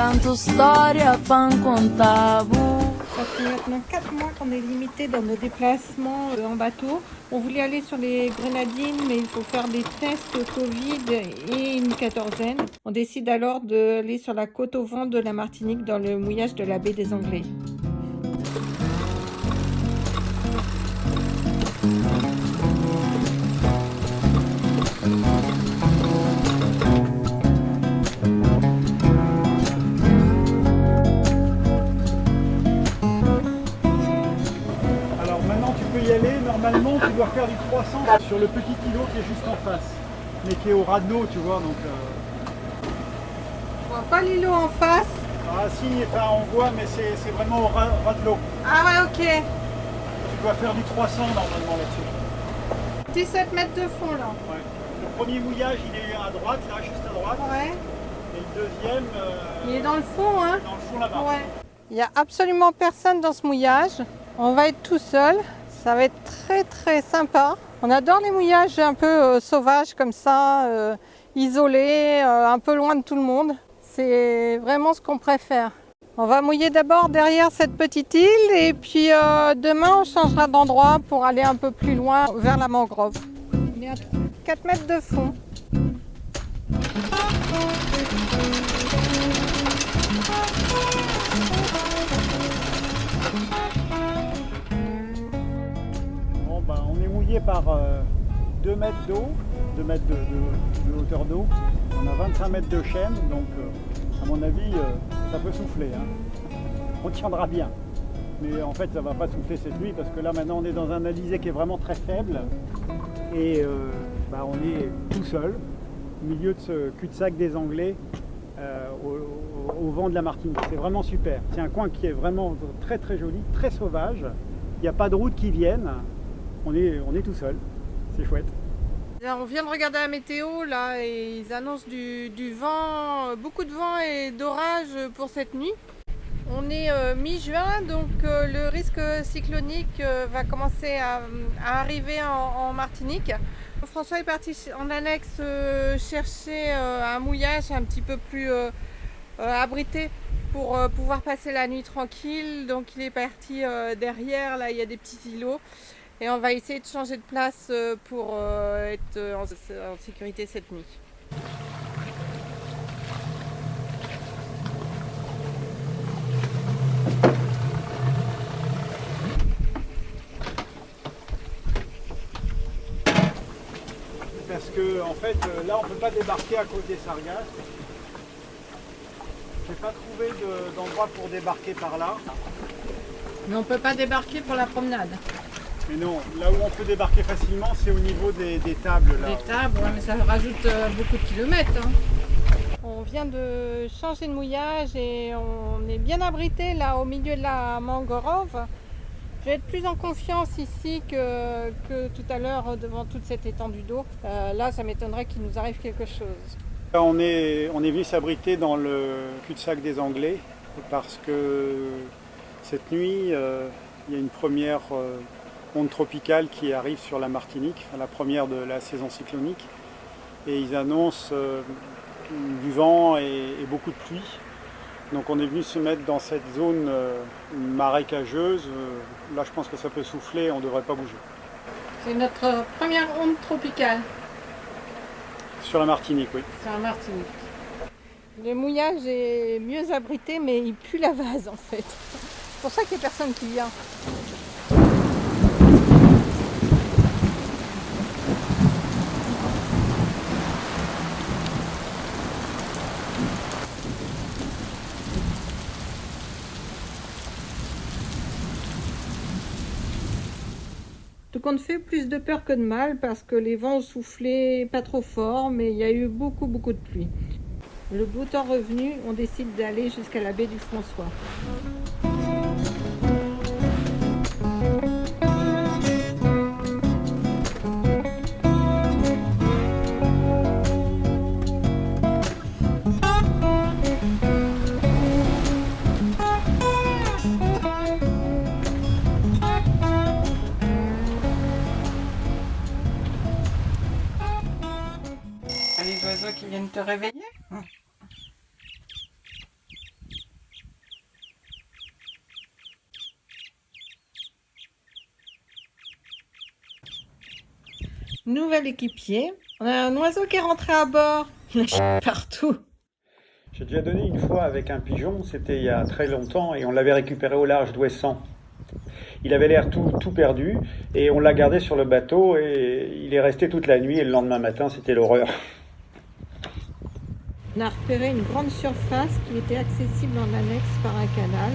tanto storia pan contavo. Ça fait maintenant 4 mois qu'on est limité dans nos déplacements en bateau. On voulait aller sur les Grenadines, mais il faut faire des tests Covid et une quatorzaine. On décide alors d'aller sur la côte au vent de la Martinique dans le mouillage de la baie des Anglais. Y aller, normalement tu dois faire du 300 sur le petit îlot qui est juste en face, mais qui est au ras de l'eau, tu vois, donc... On voit pas l'îlot en face. Ah si, enfin, on voit, mais c'est vraiment au ras de l'eau. Ah ouais, ok. Tu dois faire du 300 normalement là-dessus. 17 mètres de fond là. Ouais. Le premier mouillage il est à droite, là, juste à droite. Ouais. Et le deuxième... il est dans le fond, hein. Dans le fond là-bas. Ouais. Il n'y a absolument personne dans ce mouillage. On va être tout seul. Ça va être très sympa. On adore les mouillages un peu sauvages comme ça, isolés, un peu loin de tout le monde. C'est vraiment ce qu'on préfère. On va mouiller d'abord derrière cette petite île et puis demain on changera d'endroit pour aller un peu plus loin vers la mangrove. On est à 4 mètres de fond. On est mouillé par 2 mètres d'eau, 2 mètres de hauteur d'eau. On a 25 mètres de chaîne, donc à mon avis, ça peut souffler. Hein. On tiendra bien. Mais en fait, ça ne va pas souffler cette nuit parce que là, maintenant, on est dans un alizé qui est vraiment très faible. Et on est tout seul, au milieu de ce cul-de-sac des Anglais, au vent de la Martinique. C'est vraiment super. C'est un coin qui est vraiment très joli, très sauvage. Il n'y a pas de route qui vienne. On est tout seul, c'est chouette. On vient de regarder la météo là et ils annoncent du vent, beaucoup de vent et d'orage pour cette nuit. On est mi-juin, donc le risque cyclonique va commencer à arriver en Martinique. François est parti en annexe chercher un mouillage un petit peu plus abrité pour pouvoir passer la nuit tranquille. Donc il est parti derrière, là il y a des petits îlots. Et on va essayer de changer de place pour être en sécurité cette nuit. Parce que en fait, là on ne peut pas débarquer à cause des sargasses. Je n'ai pas trouvé d'endroit pour débarquer par là. Mais on ne peut pas débarquer pour la promenade. Mais non, là où on peut débarquer facilement, c'est au niveau des tables. Là. Les tables, ouais, mais ça rajoute beaucoup de kilomètres. Hein. On vient de changer de mouillage et on est bien abrité là au milieu de la mangrove. Je vais être plus en confiance ici que tout à l'heure devant toute cette étendue d'eau. Là, ça m'étonnerait qu'il nous arrive quelque chose. Là, on est venu s'abriter dans le cul-de-sac des Anglais parce que cette nuit, il y a une première onde tropicale qui arrive sur la Martinique, la première de la saison cyclonique, et ils annoncent du vent et beaucoup de pluie. Donc on est venu se mettre dans cette zone marécageuse. Là je pense que ça peut souffler, on ne devrait pas bouger. C'est notre première onde tropicale. Sur la Martinique, oui. Sur la Martinique. Le mouillage est mieux abrité, mais il pue la vase en fait. C'est pour ça qu'il n'y a personne qui vient. Tout compte fait, plus de peur que de mal parce que les vents ont soufflé pas trop fort, mais il y a eu beaucoup de pluie. Le beau temps revenu, on décide d'aller jusqu'à la baie du François. Les oiseaux qui viennent te réveiller. Nouvel équipier. On a un oiseau qui est rentré à bord. Il a chié partout. J'ai déjà donné une fois avec un pigeon, c'était il y a très longtemps, et on l'avait récupéré au large d'Ouessant. Il avait l'air tout perdu, et on l'a gardé sur le bateau, et il est resté toute la nuit, et le lendemain matin, c'était l'horreur. On a repéré une grande surface qui était accessible en annexe par un canal,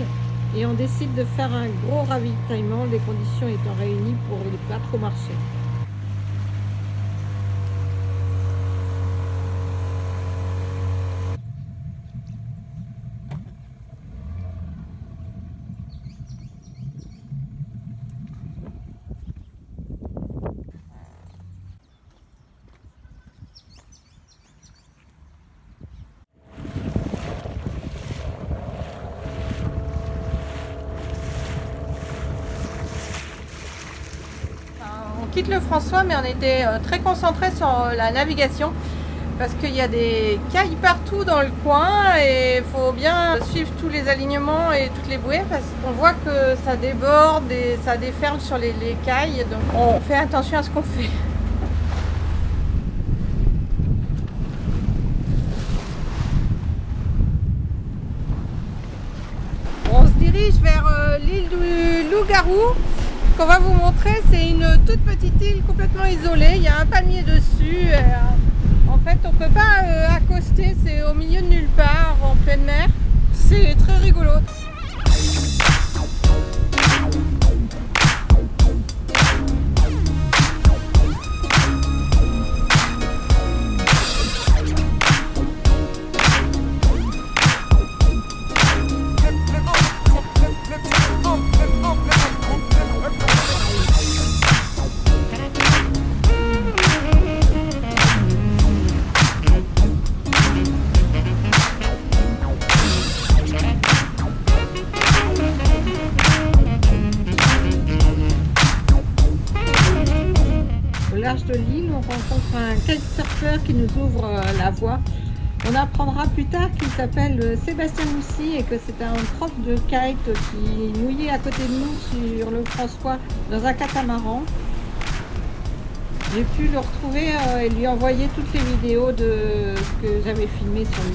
et on décide de faire un gros ravitaillement, les conditions étant réunies pour ne pas trop marcher. On quitte le François, mais on était très concentré sur la navigation parce qu'il y a des cailles partout dans le coin et il faut bien suivre tous les alignements et toutes les bouées parce qu'on voit que ça déborde et ça déferle sur les cailles, donc on fait attention à ce qu'on fait. On se dirige vers l'île du Loup-Garou. Qu'on va vous montrer, c'est une toute petite île complètement isolée, il y a un palmier dessus, en fait on peut pas accoster, c'est au milieu de nulle part, en pleine mer, c'est très rigolo. De l'île, on rencontre un kitesurfer qui nous ouvre la voie. On apprendra plus tard qu'il s'appelle Sébastien Moussy et que c'est un prof de kite qui mouillait à côté de nous sur le François dans un catamaran. J'ai pu le retrouver et lui envoyer toutes les vidéos de ce que j'avais filmé sur lui.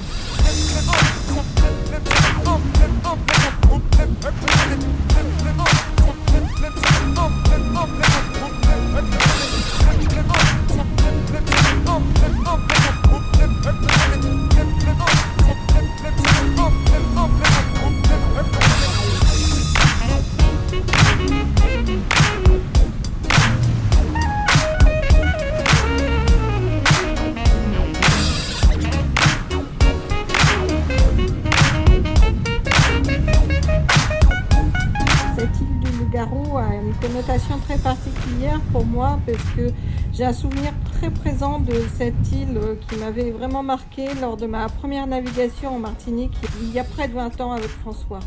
A une connotation très particulière pour moi parce que j'ai un souvenir très présent de cette île qui m'avait vraiment marqué lors de ma première navigation en Martinique il y a près de 20 ans avec François.